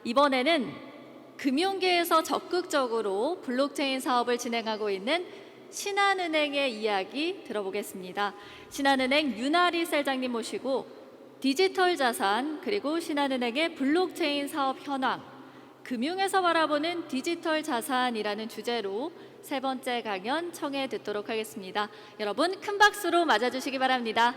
이번에는 금융계에서 적극적으로 블록체인 사업을 진행하고 있는 신한은행의 이야기 들어보겠습니다. 신한은행 윤아리 셀장님 모시고 디지털 자산 그리고 신한은행의 블록체인 사업 현황, 금융에서 바라보는 디지털 자산이라는 주제로 세 번째 강연 청해 듣도록 하겠습니다. 여러분 큰 박수로 맞아주시기 바랍니다.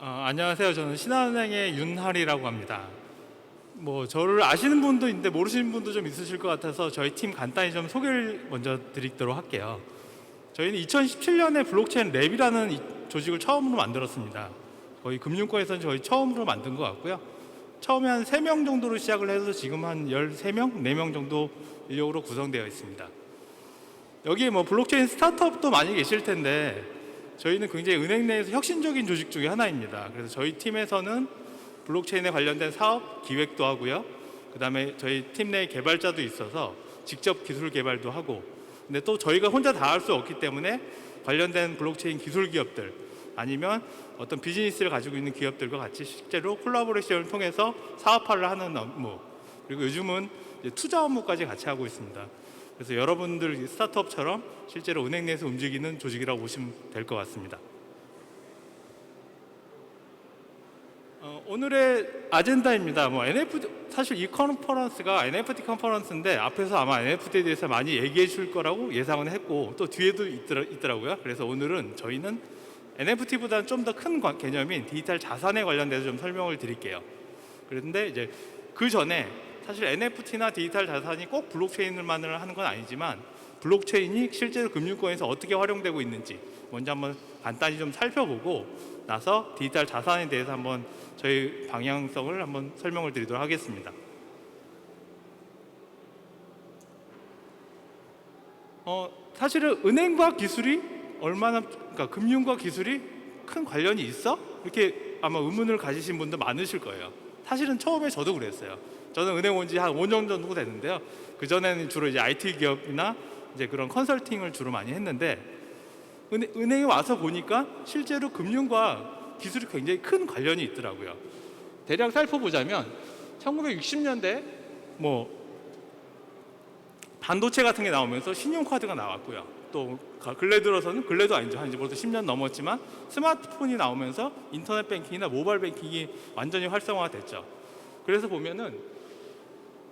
안녕하세요. 저는 신한은행의 윤하리라고 합니다. 저를 아시는 분도 있는데 모르시는 분도 좀 있으실 것 같아서 저희 팀 간단히 좀 소개를 먼저 드리도록 할게요. 저희는 2017년에 블록체인 랩이라는 조직을 처음으로 만들었습니다. 거의 금융권에서는 저희 처음으로 만든 것 같고요. 처음에 한 3명 정도로 시작을 해서 지금 한 13명, 4명 정도 인력으로 구성되어 있습니다. 여기에 블록체인 스타트업도 많이 계실 텐데 저희는 굉장히 은행 내에서 혁신적인 조직 중에 하나입니다. 그래서 저희 팀에서는 블록체인에 관련된 사업 기획도 하고요. 그 다음에 저희 팀 내에 개발자도 있어서 직접 기술 개발도 하고, 근데 또 저희가 혼자 다 할 수 없기 때문에 관련된 블록체인 기술 기업들 아니면 어떤 비즈니스를 가지고 있는 기업들과 같이 실제로 콜라보레이션을 통해서 사업화를 하는 업무, 그리고 요즘은 이제 투자 업무까지 같이 하고 있습니다. 그래서 여러분들 스타트업처럼 실제로 은행 내에서 움직이는 조직이라고 보시면 될 것 같습니다. 오늘의 아젠다입니다. NFT, 사실 이 컨퍼런스가 NFT 컨퍼런스인데 앞에서 아마 NFT에 대해서 많이 얘기해 줄 거라고 예상은 했고 또 뒤에도 있더라고요. 그래서 오늘은 저희는 NFT보다는 좀 더 큰 개념인 디지털 자산에 관련돼서 좀 설명을 드릴게요. 그런데 이제 그 전에 사실 NFT나 디지털 자산이 꼭 블록체인만을 하는 건 아니지만 블록체인이 실제로 금융권에서 어떻게 활용되고 있는지 먼저 한번 간단히 좀 살펴보고 나서 디지털 자산에 대해서 한번 저희 방향성을 한번 설명을 드리도록 하겠습니다. 사실은 은행과 기술이 그러니까 금융과 기술이 큰 관련이 있어? 이렇게 아마 의문을 가지신 분도 많으실 거예요. 사실은 처음에 저도 그랬어요. 저는 은행 온 지 한 5년 정도 됐는데요. 그 전에는 주로 이제 IT 기업이나 이제 그런 컨설팅을 주로 많이 했는데 은행에 와서 보니까 실제로 금융과 기술이 굉장히 큰 관련이 있더라고요. 대략 살펴보자면 1960년대 반도체 같은 게 나오면서 신용카드가 나왔고요. 또 근래 들어서는 근래도 아니죠. 한 이제 벌써 10년 넘었지만 스마트폰이 나오면서 인터넷 뱅킹이나 모바일 뱅킹이 완전히 활성화됐죠. 그래서 보면은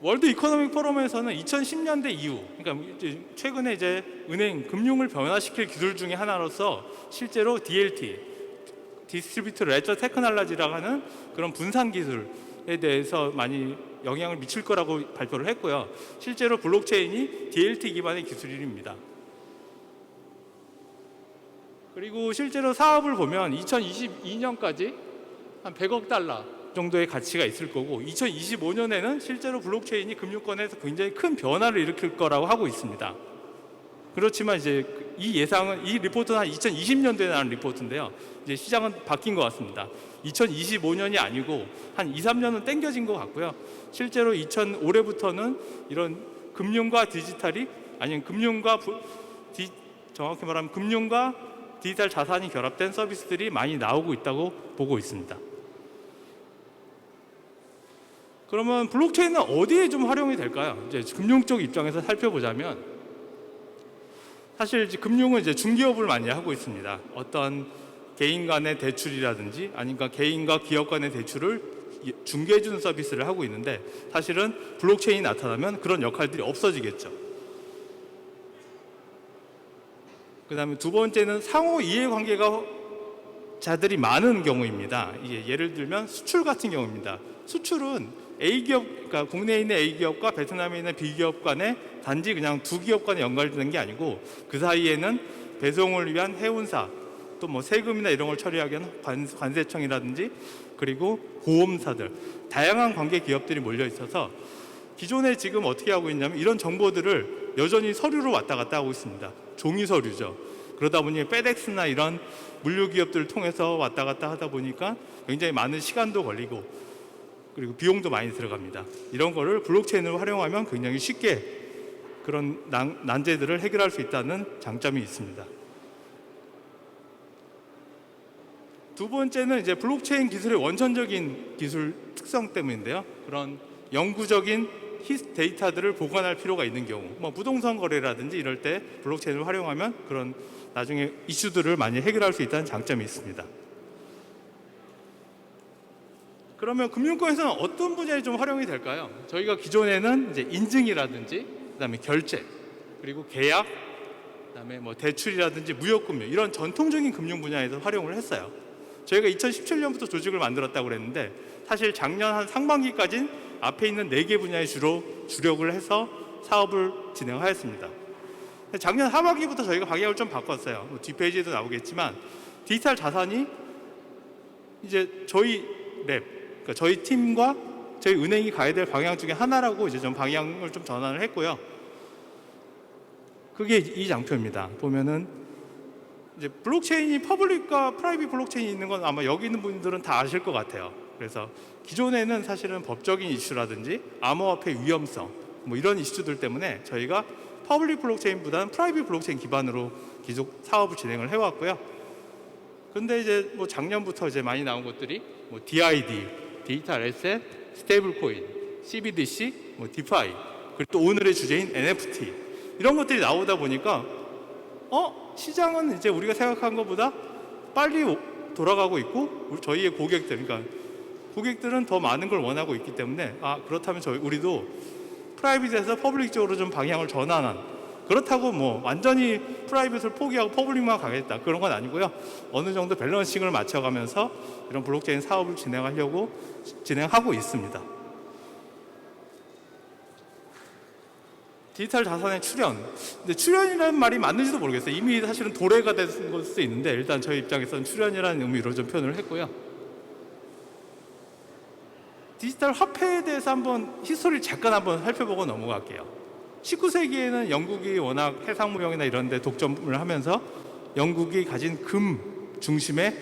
월드 이코노믹 포럼에서는 2010년대 이후, 그러니까 최근에 이제 은행 금융을 변화시킬 기술 중에 하나로서 실제로 DLT, 디스트리뷰트 레저 테크놀로지라고 하는 그런 분산 기술에 대해서 많이 영향을 미칠 거라고 발표를 했고요. 실제로 블록체인이 DLT 기반의 기술입니다. 그리고 실제로 사업을 보면 2022년까지 한 100억 달러 정도의 가치가 있을 거고 2025년에는 실제로 블록체인이 금융권에서 굉장히 큰 변화를 일으킬 거라고 하고 있습니다. 그렇지만 이제 이 리포트는 한 2020년도에 나온 리포트인데요. 이제 시장은 바뀐 것 같습니다. 2025년이 아니고 한 2, 3년은 땡겨진 것 같고요. 실제로 올해부터는 이런 금융과 디지털이 아니면 정확히 말하면 금융과 디지털 자산이 결합된 서비스들이 많이 나오고 있다고 보고 있습니다. 그러면 블록체인은 어디에 좀 활용이 될까요? 이제 금융 쪽 입장에서 살펴보자면 사실 이제 금융은 이제 중개업을 많이 하고 있습니다. 어떤 개인 간의 대출이라든지 아니면 개인과 기업 간의 대출을 중개해 주는 서비스를 하고 있는데 사실은 블록체인이 나타나면 그런 역할들이 없어지겠죠. 그다음에 두 번째는 상호 이해관계가 자들이 많은 경우입니다. 예를 들면 수출 같은 경우입니다. 수출은 A기업, 그러니까 국내에 있는 A기업과 베트남에 있는 B기업 간에 단지 그냥 두 기업 간에 연결되는 게 아니고 그 사이에는 배송을 위한 해운사, 또 세금이나 이런 걸 처리하기 위한 관세청이라든지 그리고 보험사들, 다양한 관계 기업들이 몰려 있어서 기존에 지금 어떻게 하고 있냐면 이런 정보들을 여전히 서류로 왔다 갔다 하고 있습니다. 종이 서류죠. 그러다 보니 페덱스나 이런 물류 기업들을 통해서 왔다 갔다 하다 보니까 굉장히 많은 시간도 걸리고 그리고 비용도 많이 들어갑니다. 이런 거를 블록체인을 활용하면 굉장히 쉽게 그런 난제들을 해결할 수 있다는 장점이 있습니다. 두 번째는 이제 블록체인 기술의 원천적인 기술 특성 때문인데요. 그런 영구적인 데이터들을 보관할 필요가 있는 경우, 뭐 부동산 거래라든지 이럴 때 블록체인을 활용하면 그런 나중에 이슈들을 많이 해결할 수 있다는 장점이 있습니다. 그러면 금융권에서는 어떤 분야에 좀 활용이 될까요? 저희가 기존에는 이제 인증이라든지, 그다음에 결제, 그리고 계약, 그다음에 뭐 대출이라든지 무역금융 이런 전통적인 금융 분야에서 활용을 했어요. 저희가 2017년부터 조직을 만들었다고 그랬는데 사실 작년 한 상반기까지는 앞에 있는 4개 분야에 주로 주력을 해서 사업을 진행하였습니다. 작년 하반기부터 저희가 방향을 좀 바꿨어요. 뭐 뒷페이지에도 나오겠지만 디지털 자산이 이제 저희 랩, 그러니까 저희 팀과 저희 은행이 가야 될 방향 중에 하나라고 이제 좀 방향을 좀 전환을 했고요. 그게 이 장표입니다. 보면은 이제 블록체인이 퍼블릭과 프라이빗 블록체인이 있는 건 아마 여기 있는 분들은 다 아실 것 같아요. 그래서 기존에는 사실은 법적인 이슈라든지 암호화폐 위험성 뭐 이런 이슈들 때문에 저희가 퍼블릭 블록체인보다는 프라이빗 블록체인 기반으로 계속 사업을 진행을 해왔고요. 근데 이제 뭐 작년부터 이제 많이 나온 것들이 뭐 DID, 디지털 에셋, 스테이블 코인, CBDC, 뭐 디파이, 그리고 또 오늘의 주제인 NFT 이런 것들이 나오다 보니까 시장은 이제 우리가 생각한 것보다 빨리 돌아가고 있고 저희의 고객들, 그러니까 고객들은 더 많은 걸 원하고 있기 때문에 그렇다면 우리도 프라이빗에서 퍼블릭 쪽으로 좀 방향을 전환한, 그렇다고 뭐 완전히 프라이빗을 포기하고 퍼블릭만 가겠다 그런 건 아니고요. 어느 정도 밸런싱을 맞춰가면서 이런 블록체인 사업을 진행하고 있습니다. 디지털 자산의 출현. 근데 출현이라는 말이 맞는지도 모르겠어요. 이미 사실은 도래가 된 걸 수도 있는데 일단 저희 입장에서는 출현이라는 의미로 좀 표현을 했고요. 디지털 화폐에 대해서 한번 히스토리를 잠깐 한번 살펴보고 넘어갈게요. 19세기에는 영국이 워낙 해상무역이나 이런 데 독점을 하면서 영국이 가진 금 중심의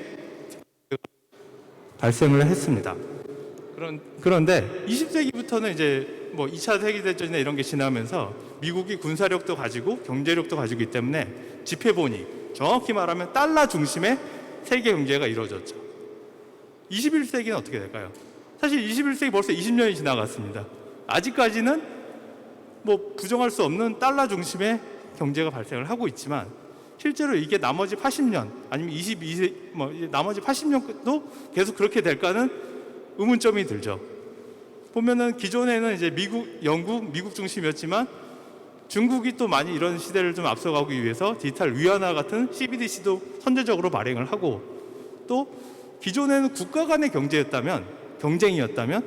발생을 했습니다. 그런데 20세기부터는 이제 뭐 2차 세계대전이나 이런 게 지나면서 미국이 군사력도 가지고 경제력도 가지고 있기 때문에 지폐본이 정확히 말하면 달러 중심의 세계 경제가 이루어졌죠. 21세기는 어떻게 될까요? 사실 21세기 벌써 20년이 지나갔습니다. 아직까지는 뭐 부정할 수 없는 달러 중심의 경제가 발생을 하고 있지만 실제로 이게 나머지 80년 아니면 22세 나머지 80년도 계속 그렇게 될까는 의문점이 들죠. 보면은 기존에는 이제 미국 중심이었지만 중국이 또 많이 이런 시대를 좀 앞서가기 위해서 디지털 위안화 같은 CBDC도 선제적으로 발행을 하고, 또 기존에는 국가 간의 경쟁이었다면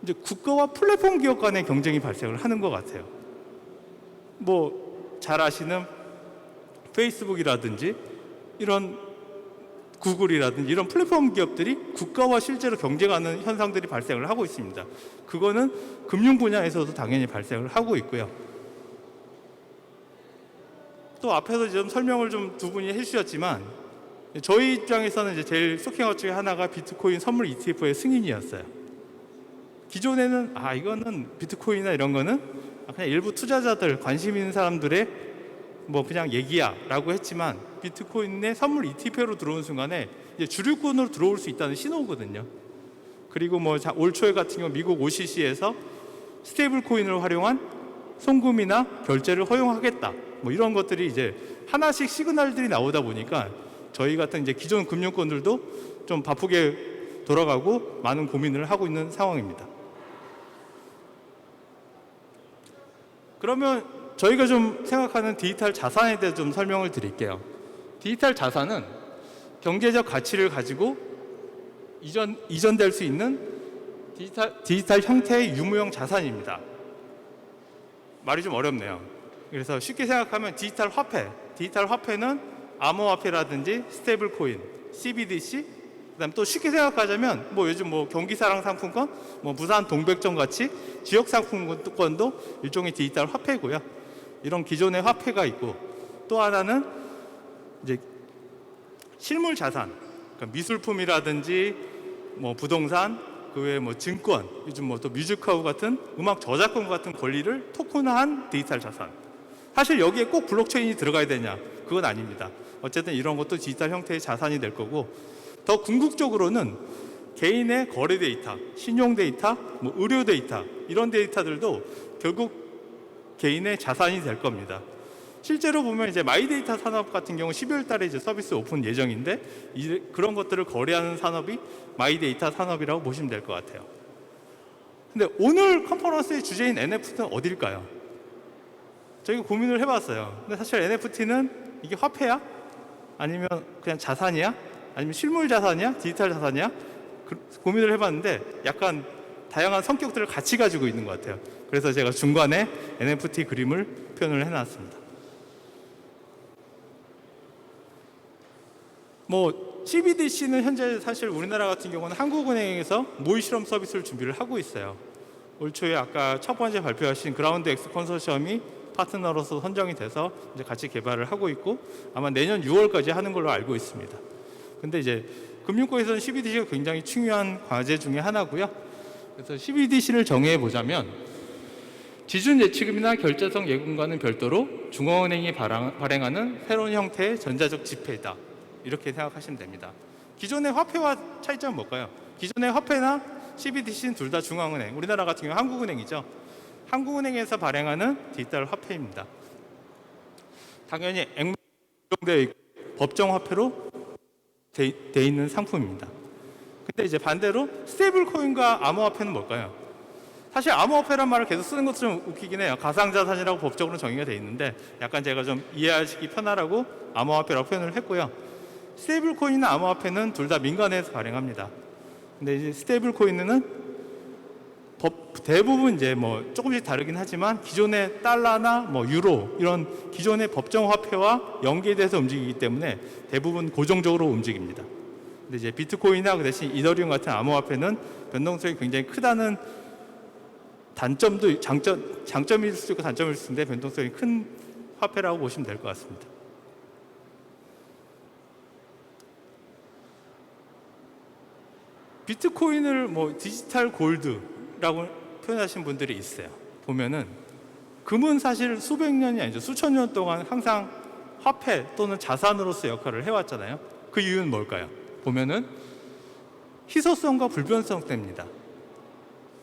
이제 국가와 플랫폼 기업 간의 경쟁이 발생을 하는 것 같아요. 뭐 잘 아시는 페이스북이라든지 이런 구글이라든지 이런 플랫폼 기업들이 국가와 실제로 경쟁하는 현상들이 발생을 하고 있습니다. 그거는 금융 분야에서도 당연히 발생을 하고 있고요. 또 앞에서 좀 설명을 좀 두 분이 해주셨지만 저희 입장에서는 이제 제일 쇼킹한 것 중에 하나가 비트코인 선물 ETF의 승인이었어요. 기존에는 이거는 비트코인이나 이런 거는 그냥 일부 투자자들, 관심 있는 사람들의 뭐 그냥 얘기야라고 했지만 비트코인의 선물 ETF로 들어오는 순간에 이제 주류권으로 들어올 수 있다는 신호거든요. 그리고 뭐 올 초에 같은 경우 미국 OCC에서 스테이블 코인을 활용한 송금이나 결제를 허용하겠다. 뭐 이런 것들이 이제 하나씩 시그널들이 나오다 보니까 저희 같은 이제 기존 금융권들도 좀 바쁘게 돌아가고 많은 고민을 하고 있는 상황입니다. 그러면 저희가 좀 생각하는 디지털 자산에 대해 좀 설명을 드릴게요. 디지털 자산은 경제적 가치를 가지고 이전될 수 있는 디지털 형태의 유무형 자산입니다. 말이 좀 어렵네요. 그래서 쉽게 생각하면 디지털 화폐는 암호화폐라든지 스테이블 코인, CBDC, 그다음 또 쉽게 생각하자면 뭐 요즘 뭐 경기사랑 상품권, 뭐 부산 동백점 같이 지역 상품권도 일종의 디지털 화폐고요. 이런 기존의 화폐가 있고, 또 하나는 이제 실물 자산, 그러니까 미술품이라든지 뭐 부동산, 그 외에 뭐 증권, 요즘 뭐 또 뮤직하우 같은 음악 저작권 같은 권리를 토큰화한 디지털 자산. 사실 여기에 꼭 블록체인이 들어가야 되냐? 그건 아닙니다. 어쨌든 이런 것도 디지털 형태의 자산이 될 거고, 더 궁극적으로는 개인의 거래 데이터, 신용 데이터, 뭐 의료 데이터, 이런 데이터들도 결국 개인의 자산이 될 겁니다. 실제로 보면 이제 마이데이터 산업 같은 경우 12월 달에 이제 서비스 오픈 예정인데, 그런 것들을 거래하는 산업이 마이데이터 산업이라고 보시면 될 것 같아요. 근데 오늘 컨퍼런스의 주제인 NFT는 어딜까요? 저희가 고민을 해봤어요. 근데 사실 NFT는 이게 화폐야? 아니면 그냥 자산이야? 아니면 실물 자산이야? 디지털 자산이야? 고민을 해봤는데 약간 다양한 성격들을 같이 가지고 있는 것 같아요. 그래서 제가 중간에 NFT 그림을 표현을 해놨습니다. 뭐 CBDC는 현재 사실 우리나라 같은 경우는 한국은행에서 모의 실험 서비스를 준비를 하고 있어요. 올 초에 아까 첫 번째 발표하신 그라운드 X 컨소시엄이 파트너로서 선정이 돼서 이제 같이 개발을 하고 있고, 아마 내년 6월까지 하는 걸로 알고 있습니다. 근데 이제 금융권에서는 CBDC가 굉장히 중요한 과제 중에 하나고요. 그래서 CBDC를 정의해 보자면 지준 예치금이나 결제성 예금과는 별도로 중앙은행이 발행하는 새로운 형태의 전자적 지폐이다. 이렇게 생각하시면 됩니다. 기존의 화폐와 차이점은 뭘까요? 기존의 화폐나 CBDC는 둘 다 중앙은행, 우리나라 같은 경우 한국은행이죠. 한국은행에서 발행하는 디지털 화폐입니다. 당연히 액면되어 있고 법정 화폐로 돼 있는 상품입니다. 근데 이제 반대로 스테이블 코인과 암호화폐는 뭘까요? 사실 암호화폐란 말을 계속 쓰는 것도 좀 웃기긴 해요. 가상자산이라고 법적으로 정의가 돼 있는데 약간 제가 좀 이해하시기 편하라고 암호화폐라고 표현을 했고요. 스테이블 코인이나 암호화폐는 둘 다 민간에서 발행합니다. 근데 이제 스테이블 코인은 대부분 이제 뭐 조금씩 다르긴 하지만 기존의 달러나 뭐 유로 이런 기존의 법정 화폐와 연계돼서 움직이기 때문에 대부분 고정적으로 움직입니다. 근데 이제 비트코인이나 그 대신 이더리움 같은 암호화폐는 변동성이 굉장히 크다는 장점일 수도 있고 단점일 수도 있는데 변동성이 큰 화폐라고 보시면 될 것 같습니다. 비트코인을 뭐 디지털 골드라고 표현하신 분들이 있어요. 보면은 금은 사실 수백 년이 아니죠. 수천 년 동안 항상 화폐 또는 자산으로서 역할을 해왔잖아요. 그 이유는 뭘까요? 보면은 희소성과 불변성 때문입니다.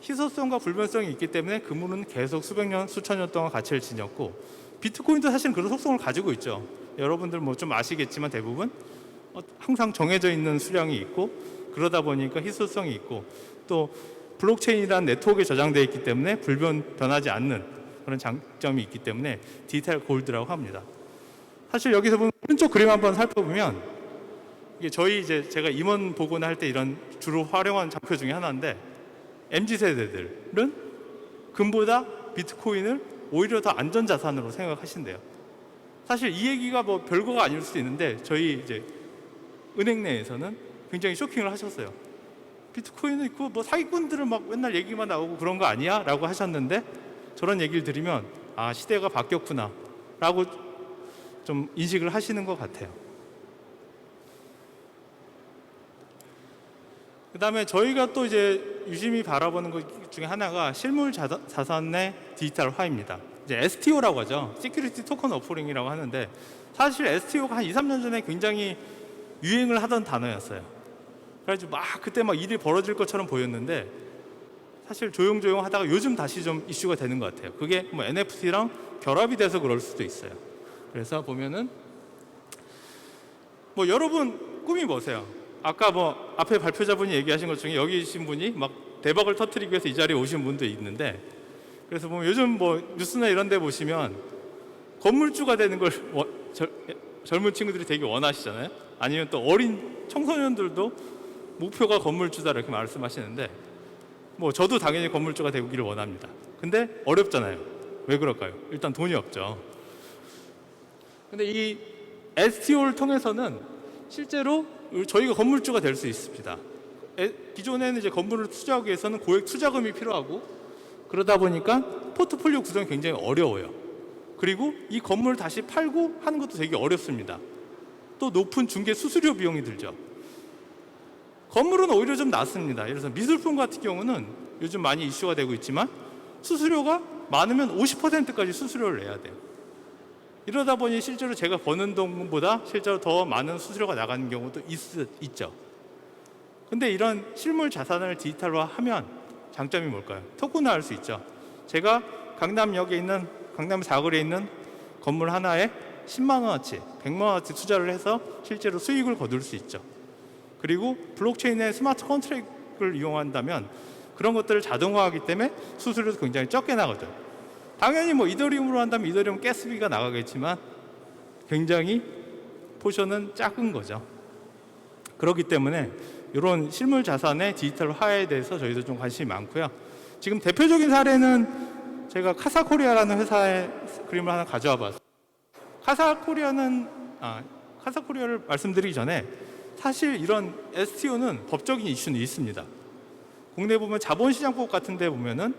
희소성과 불변성이 있기 때문에 금은 계속 수백 년, 수천 년 동안 가치를 지녔고, 비트코인도 사실 그런 속성을 가지고 있죠. 여러분들 뭐 좀 아시겠지만 대부분 항상 정해져 있는 수량이 있고, 그러다 보니까 희소성이 있고, 또 블록체인이라는 네트워크에 저장되어 있기 때문에 변하지 않는 그런 장점이 있기 때문에 디지털 골드라고 합니다. 사실 여기서 보면 오른쪽 그림 한번 살펴보면 이게 제가 임원 보고나 할 때 이런 주로 활용하는 장표 중에 하나인데, MZ 세대들은 금보다 비트코인을 오히려 더 안전 자산으로 생각하신대요. 사실 이 얘기가 뭐 별거가 아닐 수도 있는데 저희 이제 은행 내에서는 굉장히 쇼킹을 하셨어요. 비트코인은 있고 뭐 사기꾼들은 막 맨날 얘기만 나오고 그런 거 아니야? 라고 하셨는데, 저런 얘기를 들으면 아, 시대가 바뀌었구나 라고 좀 인식을 하시는 것 같아요. 그 다음에 저희가 또 이제 유심히 바라보는 것 중에 하나가 실물 자산의 디지털화입니다. 이제 STO라고 하죠. 시큐리티 토큰 오퍼링이라고 하는데, 사실 STO가 한 2, 3년 전에 굉장히 유행을 하던 단어였어요. 그래가지고 그때 막 일이 벌어질 것처럼 보였는데 사실 조용조용 하다가 요즘 다시 좀 이슈가 되는 것 같아요. 그게 뭐 NFT랑 결합이 돼서 그럴 수도 있어요. 그래서 보면은 뭐 여러분 꿈이 뭐세요? 아까 뭐 앞에 발표자분이 얘기하신 것 중에 여기 계신 분이 막 대박을 터뜨리기 위해서 이 자리에 오신 분도 있는데, 그래서 보면 요즘 뭐 뉴스나 이런 데 보시면 건물주가 되는 걸 젊은 친구들이 되게 원하시잖아요. 아니면 또 어린 청소년들도 목표가 건물주다 이렇게 말씀하시는데, 뭐 저도 당연히 건물주가 되기를 원합니다. 근데 어렵잖아요. 왜 그럴까요? 일단 돈이 없죠. 근데 이 STO를 통해서는 실제로 저희가 건물주가 될 수 있습니다. 기존에는 이제 건물을 투자하기 위해서는 고액 투자금이 필요하고, 그러다 보니까 포트폴리오 구성이 굉장히 어려워요. 그리고 이 건물을 다시 팔고 하는 것도 되게 어렵습니다. 또 높은 중개 수수료 비용이 들죠. 건물은 오히려 좀 낫습니다. 예를 들어서 미술품 같은 경우는 요즘 많이 이슈가 되고 있지만 수수료가 많으면 50%까지 수수료를 내야 돼요. 이러다 보니 실제로 제가 버는 돈보다 실제로 더 많은 수수료가 나가는 경우도 있죠. 근데 이런 실물 자산을 디지털화하면 장점이 뭘까요? 토큰화할 수 있죠. 제가 강남역에 있는 강남 4거리에 있는 건물 하나에 10만 원어치, 100만 원어치 투자를 해서 실제로 수익을 거둘 수 있죠. 그리고 블록체인의 스마트 컨트랙트를 이용한다면 그런 것들을 자동화하기 때문에 수수료도 굉장히 적게 나가죠. 당연히 뭐 이더리움으로 한다면 이더리움 가스비가 나가겠지만 굉장히 포션은 작은 거죠. 그렇기 때문에 이런 실물 자산의 디지털화에 대해서 저희도 좀 관심이 많고요. 지금 대표적인 사례는 제가 카사코리아라는 회사의 그림을 하나 가져와 봤어요. 카사코리아를 말씀드리기 전에 사실 이런 STO는 법적인 이슈는 있습니다. 국내 보면 자본시장법 같은 데 보면은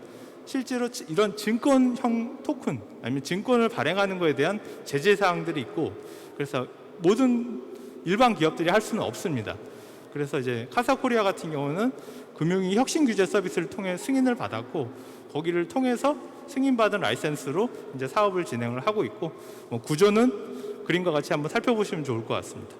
실제로 이런 증권형 토큰 아니면 증권을 발행하는 것에 대한 제재 사항들이 있고 그래서 모든 일반 기업들이 할 수는 없습니다. 그래서 이제 카사코리아 같은 경우는 금융위 혁신 규제 서비스를 통해 승인을 받았고 거기를 통해서 승인받은 라이센스로 이제 사업을 진행을 하고 있고 뭐 구조는 그림과 같이 한번 살펴보시면 좋을 것 같습니다.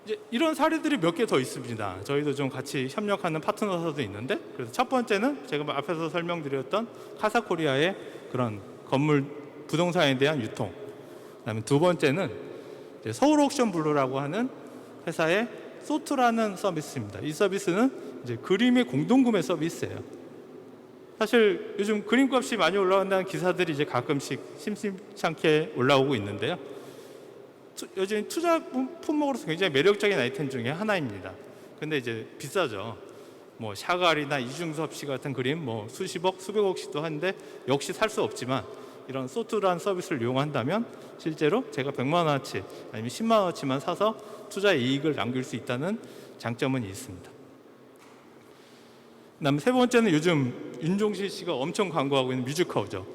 이제 이런 사례들이 몇 개 더 있습니다. 저희도 좀 같이 협력하는 파트너사도 있는데 그래서 첫 번째는 제가 앞에서 설명드렸던 카사코리아의 그런 건물 부동산에 대한 유통. 그다음에 두 번째는 이제 서울옥션블루라고 하는 회사의 소트라는 서비스입니다. 이 서비스는 이제 그림의 공동구매 서비스예요. 사실 요즘 그림값이 많이 올라간다는 기사들이 이제 가끔씩 심심찮게 올라오고 있는데요. 요즘 투자 품목으로서 굉장히 매력적인 아이템 중에 하나입니다. 근데 이제 비싸죠. 뭐 샤갈이나 이중섭 씨 같은 그림 뭐 수십억, 수백억씩도 하는데 역시 살 수 없지만 이런 소트라는 서비스를 이용한다면 실제로 제가 100만 원어치 아니면 10만 원어치만 사서 투자 이익을 남길 수 있다는 장점은 있습니다. 그다음에 세 번째는 요즘 윤종신 씨가 엄청 광고하고 있는 뮤직카우죠.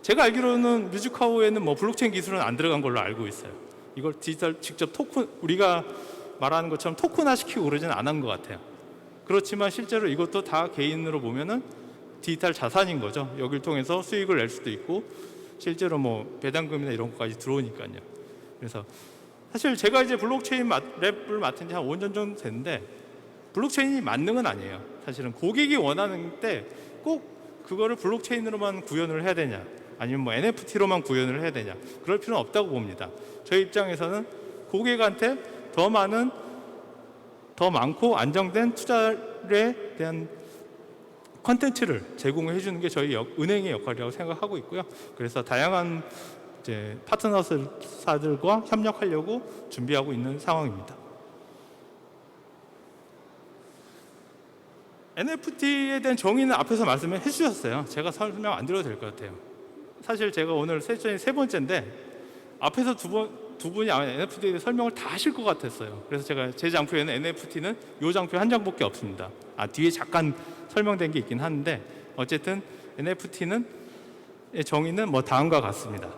제가 알기로는 뮤직카우에는 뭐 블록체인 기술은 안 들어간 걸로 알고 있어요. 이걸 디지털 직접 토큰 우리가 말하는 것처럼 토큰화 시키고 그러지는 않은 것 같아요. 그렇지만 실제로 이것도 다 개인으로 보면은 디지털 자산인 거죠. 여기를 통해서 수익을 낼 수도 있고 실제로 뭐 배당금이나 이런 것까지 들어오니까요. 그래서 사실 제가 이제 블록체인 랩을 맡은 지 한 5년 정도 됐는데 블록체인이 만능은 아니에요. 사실은 고객이 원하는 때 꼭 그거를 블록체인으로만 구현을 해야 되냐 아니면 뭐 NFT로만 구현을 해야 되냐 그럴 필요는 없다고 봅니다. 저희 입장에서는 고객한테 더 많고 안정된 투자에 대한 컨텐츠를 제공해 주는 게 저희 은행의 역할이라고 생각하고 있고요. 그래서 다양한 이제 파트너사들과 협력하려고 준비하고 있는 상황입니다. NFT에 대한 정의는 앞에서 말씀해 주셨어요. 제가 설명 안 드려도 될 것 같아요. 사실 제가 오늘 세션이 세 번째인데 앞에서 두 분이 아마 NFT에 대해 설명을 다 하실 것 같았어요. 그래서 제가 제 장표에는 NFT는 이 장표 한 장밖에 없습니다. 뒤에 잠깐 설명된 게 있긴 한데 어쨌든 NFT는 정의는 뭐 다음과 같습니다.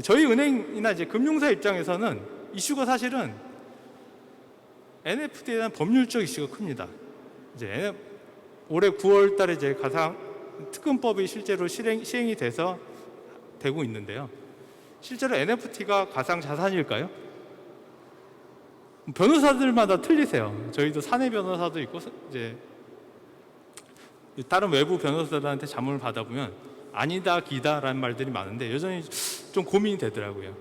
저희 은행이나 이제 금융사 입장에서는 이슈가 사실은 NFT에 대한 법률적 이슈가 큽니다. 이제 올해 9월달에 이제 가상 특검법이 실제로 시행이 되고 있는데요. 실제로 NFT가 가상 자산일까요? 변호사들마다 틀리세요. 저희도 사내 변호사도 있고 이제 다른 외부 변호사들한테 자문을 받아보면 아니다 기다라는 말들이 많은데 여전히 좀 고민이 되더라고요.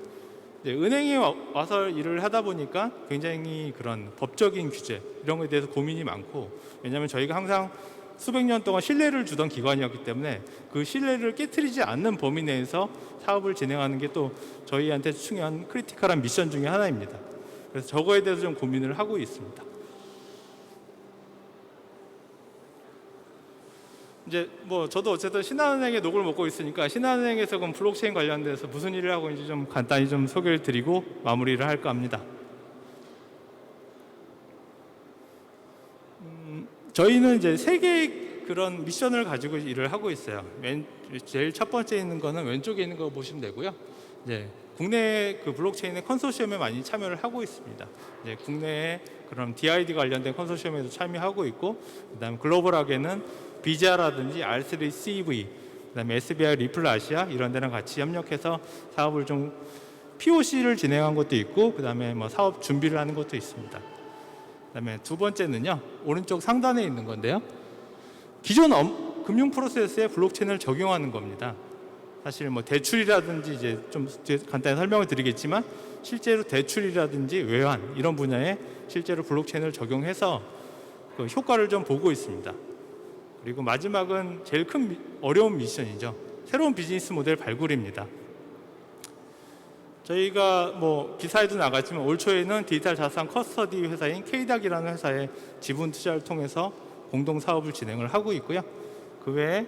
이제 은행에 와서 일을 하다 보니까 굉장히 그런 법적인 규제 이런 거에 대해서 고민이 많고 왜냐하면 저희가 항상 수백 년 동안 신뢰를 주던 기관이었기 때문에 그 신뢰를 깨트리지 않는 범위 내에서 사업을 진행하는 게 또 저희한테 중요한 크리티컬한 미션 중에 하나입니다. 그래서 저거에 대해서 좀 고민을 하고 있습니다. 이제 뭐 저도 어쨌든 신한은행에 녹을 먹고 있으니까 신한은행에서 그럼 블록체인 관련돼서 무슨 일을 하고 있는지 좀 간단히 좀 소개를 드리고 마무리를 할까 합니다. 저희는 이제 세 개의 그런 미션을 가지고 일을 하고 있어요. 제일 첫 번째 있는 거는 왼쪽에 있는 거 보시면 되고요. 이제 국내 그 블록체인의 컨소시엄에 많이 참여를 하고 있습니다. 이제 국내에 그런 DID 관련된 컨소시엄에도 참여하고 있고, 그다음에 글로벌하게는 비자라든지 R3CV, 그다음에 SBI 리플 아시아 이런 데랑 같이 협력해서 사업을 좀 POC를 진행한 것도 있고, 그다음에 뭐 사업 준비를 하는 것도 있습니다. 그다음에 두 번째는요, 오른쪽 상단에 있는 건데요. 기존 금융 프로세스에 블록체인을 적용하는 겁니다. 사실 뭐 대출이라든지 이제 좀 간단히 설명을 드리겠지만, 실제로 대출이라든지 외환 이런 분야에 실제로 블록체인을 적용해서 그 효과를 좀 보고 있습니다. 그리고 마지막은 제일 큰 어려운 미션이죠. 새로운 비즈니스 모델 발굴입니다. 저희가 뭐 기사에도 나갔지만 올 초에는 디지털 자산 커스터디 회사인 KDAC이라는 회사의 지분 투자를 통해서 공동 사업을 진행을 하고 있고요. 그 외에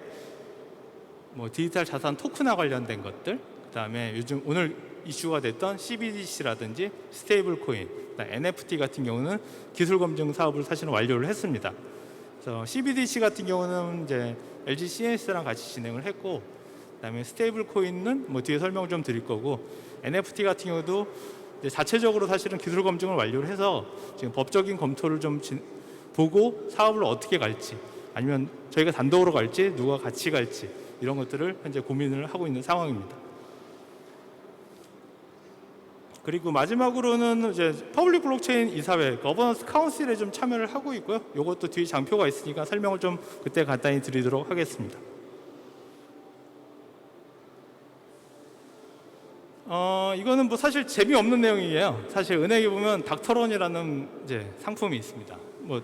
뭐 디지털 자산 토큰화 관련된 것들, 그다음에 요즘 오늘 이슈가 됐던 CBDC라든지 스테이블 코인, NFT 같은 경우는 기술 검증 사업을 사실은 완료를 했습니다. 그래서 CBDC 같은 경우는 이제 LG CNS랑 같이 진행을 했고, 그다음에 스테이블 코인은 뭐 뒤에 설명 좀 드릴 거고, NFT 같은 경우도 이제 자체적으로 사실은 기술 검증을 완료를 해서 지금 법적인 검토를 좀 보고 사업을 어떻게 갈지, 아니면 저희가 단독으로 갈지 누가 같이 갈지 이런 것들을 현재 고민을 하고 있는 상황입니다. 그리고 마지막으로는 이제 퍼블릭 블록체인 이사회 거버넌스 카운슬에 좀 참여를 하고 있고요. 이것도 뒤에 장표가 있으니까 설명을 좀 그때 간단히 드리도록 하겠습니다. 이거는 뭐 사실 재미없는 내용이에요. 사실 은행에 보면 닥터론이라는 이제 상품이 있습니다. 뭐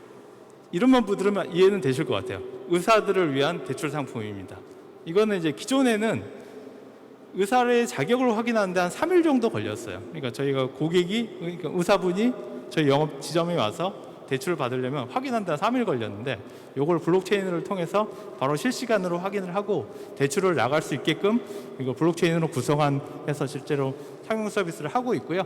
이름만 들으면 이해는 되실 것 같아요. 의사들을 위한 대출 상품입니다. 이거는 이제 기존에는 의사의 자격을 확인하는데 한 3일 정도 걸렸어요. 그러니까 저희가 그러니까 의사분이 저희 영업 지점에 와서 대출을 받으려면 확인하는데 한 3일 걸렸는데, 이걸 블록체인을 통해서 바로 실시간으로 확인을 하고 대출을 나갈 수 있게끔 이거 블록체인으로 구성해서 실제로 상용 서비스를 하고 있고요.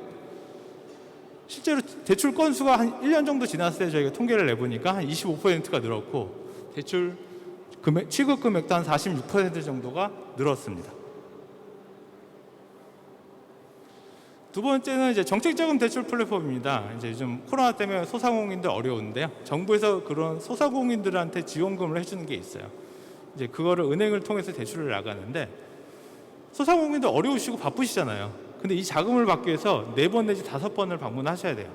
실제로 대출 건수가 한 1년 정도 지났을 때 저희가 통계를 내보니까 한 25%가 늘었고, 대출 취급 금액도 한 46% 정도가 늘었습니다. 두 번째는 이제 정책자금 대출 플랫폼입니다. 이제 요즘 코로나 때문에 소상공인들 어려운데요. 정부에서 그런 소상공인들한테 지원금을 해주는 게 있어요. 이제 그거를 은행을 통해서 대출을 나가는데, 소상공인들 어려우시고 바쁘시잖아요. 근데 이 자금을 받기 위해서 4번 내지 5번을 방문하셔야 돼요.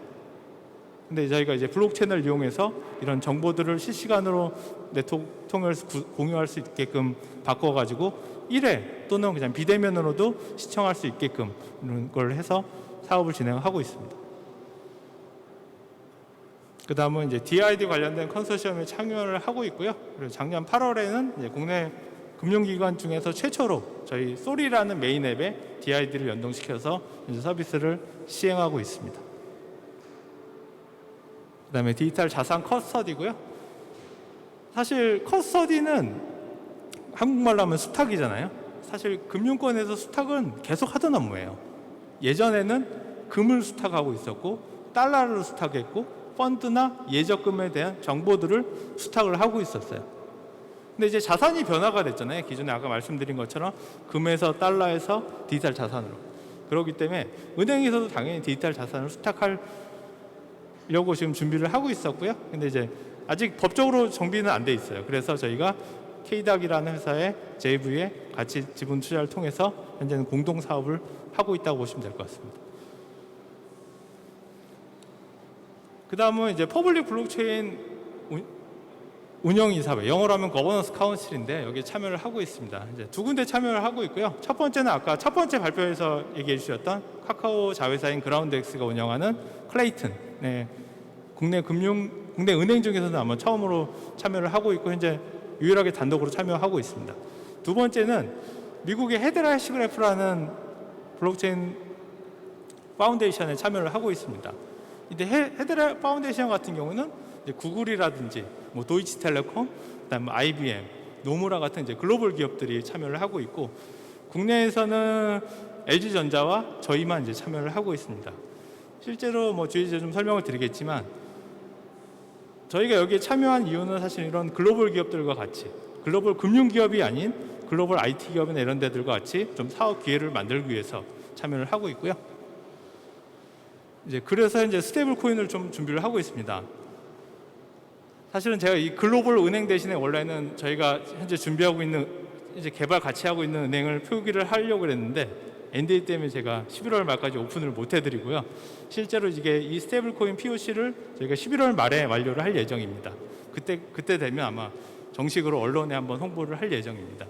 근데 저희가 이제 블록체인을 이용해서 이런 정보들을 실시간으로 네트워크 통해서 공유할 수 있게끔 바꿔가지고 1회 또는 그냥 비대면으로도 시청할 수 있게끔 이런 걸 해서 사업을 진행하고 있습니다. 그 다음은 이제 DID 관련된 컨소시엄에 참여를 하고 있고요. 그리고 작년 8월에는 이제 국내 금융기관 중에서 최초로 저희 소리라는 메인 앱에 DID를 연동시켜서 이제 서비스를 시행하고 있습니다. 그 다음에 디지털 자산 커스터디고요. 사실 커스터디는 한국말로 하면 수탁이잖아요. 사실 금융권에서 수탁은 계속 하던 업무예요. 예전에는 금을 수탁하고 있었고, 달러를 수탁했고, 펀드나 예적금에 대한 정보들을 수탁을 하고 있었어요. 근데 이제 자산이 변화가 됐잖아요. 기존에 아까 말씀드린 것처럼 금에서 달러에서 디지털 자산으로. 그렇기 때문에 은행에서도 당연히 디지털 자산을 수탁하려고 지금 준비를 하고 있었고요. 근데 이제 아직 법적으로 정비는 안 돼 있어요. 그래서 저희가 KDAC이라는 회사의 JV에 같이 지분 투자를 통해서 현재는 공동 사업을 하고 있다고 보시면 될 것 같습니다. 그 다음은 이제 퍼블릭 블록체인 운영이사회, 영어로 하면 거버넌스 카운슬인데 여기에 참여를 하고 있습니다. 이제 두 군데 참여를 하고 있고요. 첫 번째는 아까 첫 번째 발표에서 얘기해 주셨던 카카오 자회사인 그라운드엑스가 운영하는 클레이튼, 국내 은행 중에서는 아마 처음으로 참여를 하고 있고 현재 유일하게 단독으로 참여하고 있습니다. 두 번째는 미국의 헤드라 해시그래프라는 블록체인 파운데이션에 참여를 하고 있습니다. 근데 헤드라 파운데이션 같은 경우는 이제 구글이라든지 뭐 도이치텔레콤, 그다음에 IBM, 노무라 같은 이제 글로벌 기업들이 참여를 하고 있고, 국내에서는 LG전자와 저희만 이제 참여를 하고 있습니다. 실제로 뭐 뒤에 좀 설명을 드리겠지만, 저희가 여기에 참여한 이유는 사실 이런 글로벌 기업들과 같이, 글로벌 금융 기업이 아닌 글로벌 IT 기업이나 이런 데들과 같이 좀 사업 기회를 만들기 위해서 참여를 하고 있고요. 이제 그래서 이제 스테이블 코인을 좀 준비를 하고 있습니다. 사실은 제가 이 글로벌 은행 대신에 원래는 저희가 현재 준비하고 있는 이제 개발 같이 하고 있는 은행을 표기를 하려고 그랬는데 NDA 때문에 제가 11월 말까지 오픈을 못 해드리고요. 실제로 이게 이 스테이블 코인 POC를 저희가 11월 말에 완료를 할 예정입니다. 그때 되면 아마 정식으로 언론에 한번 홍보를 할 예정입니다.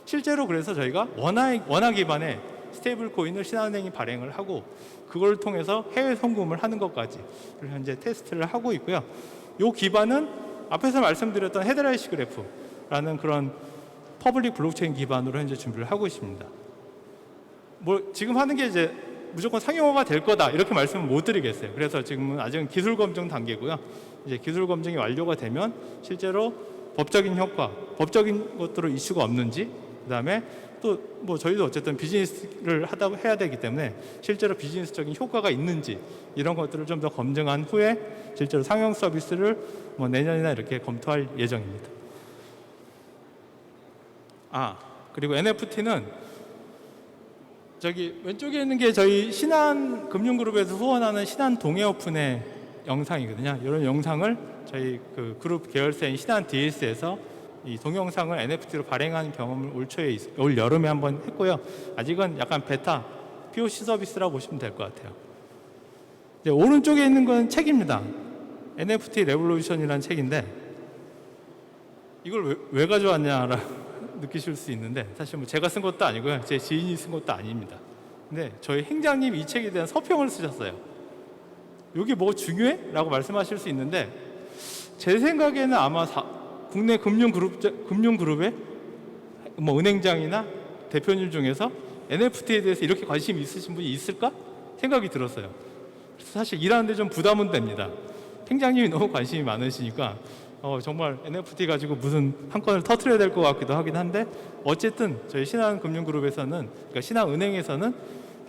실제로 그래서 저희가 원화 기반의 스테이블 코인을 신한은행이 발행을 하고 그걸 통해서 해외 송금을 하는 것까지 현재 테스트를 하고 있고요. 이 기반은 앞에서 말씀드렸던 헤드라이시 그래프라는 그런 퍼블릭 블록체인 기반으로 현재 준비를 하고 있습니다. 뭐 지금 하는 게 이제 무조건 상용화가 될 거다 이렇게 말씀은 못 드리겠어요. 그래서 지금은 아직은 기술 검증 단계고요. 이제 기술 검증이 완료가 되면 실제로 법적인 효과, 법적인 것들로 이슈가 없는지, 그다음에 또 뭐 저희도 어쨌든 비즈니스를 해야 되기 때문에 실제로 비즈니스적인 효과가 있는지 이런 것들을 좀 더 검증한 후에 실제로 상용 서비스를 뭐 내년이나 이렇게 검토할 예정입니다. 그리고 NFT는 저기 왼쪽에 있는 게 저희 신한금융그룹에서 후원하는 신한 동해오픈의 영상이거든요. 이런 영상을 저희 그 그룹 계열사인 신한 DS에서 이 동영상을 NFT로 발행한 경험을 올 여름에 한번 했고요. 아직은 약간 베타, POC 서비스라고 보시면 될 것 같아요. 이제 오른쪽에 있는 건 책입니다. NFT 레볼루션이라는 책인데 이걸 왜 가져왔냐라 느끼실 수 있는데 사실 뭐 제가 쓴 것도 아니고요. 제 지인이 쓴 것도 아닙니다. 근데 저희 행장님 이 책에 대한 서평을 쓰셨어요. 여기 뭐 중요해? 라고 말씀하실 수 있는데 제 생각에는 아마 국내 금융그룹의 뭐 은행장이나 대표님 중에서 NFT에 대해서 이렇게 관심이 있으신 분이 있을까? 생각이 들었어요. 그래서 사실 일하는데 좀 부담은 됩니다. 행장님이 너무 관심이 많으시니까 정말 NFT 가지고 무슨 한 건을 터트려야 될 것 같기도 하긴 한데 어쨌든 저희 신한금융그룹에서는 그러니까 신한은행에서는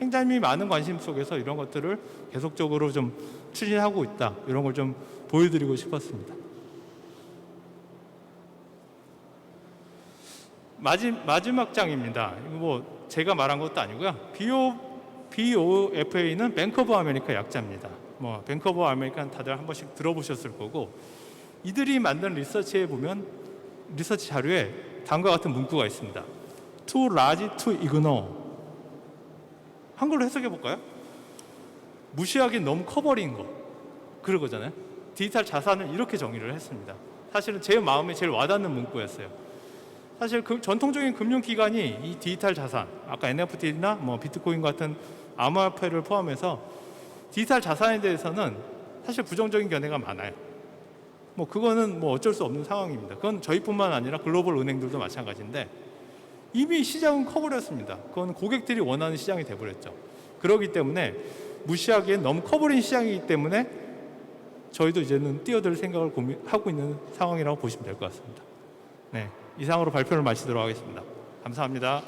행장님이 많은 관심 속에서 이런 것들을 계속적으로 좀 추진하고 있다. 이런 걸 좀 보여드리고 싶었습니다. 마지막 장입니다. 이거 뭐 제가 말한 것도 아니고요. BOFA는 뱅크 오브 아메리카 약자입니다. 뭐 뱅크 오브 아메리카는 다들 한 번씩 들어보셨을 거고 이들이 만든 리서치에 보면 리서치 자료에 다음과 같은 문구가 있습니다. Too large to ignore. 한글로 해석해 볼까요? 무시하기 너무 커버린 거. 그런 거잖아요. 디지털 자산을 이렇게 정의를 했습니다. 사실은 제 마음에 제일 와닿는 문구였어요. 사실 그 전통적인 금융기관이 이 디지털 자산, 아까 NFT나 뭐 비트코인 같은 암호화폐를 포함해서 디지털 자산에 대해서는 사실 부정적인 견해가 많아요. 뭐 그거는 뭐 어쩔 수 없는 상황입니다. 그건 저희뿐만 아니라 글로벌 은행들도 마찬가지인데 이미 시장은 커버렸습니다. 그건 고객들이 원하는 시장이 돼버렸죠. 그렇기 때문에 무시하기엔 너무 커버린 시장이기 때문에 저희도 이제는 뛰어들 생각을 하고 있는 상황이라고 보시면 될 것 같습니다. 네, 이상으로 발표를 마치도록 하겠습니다. 감사합니다.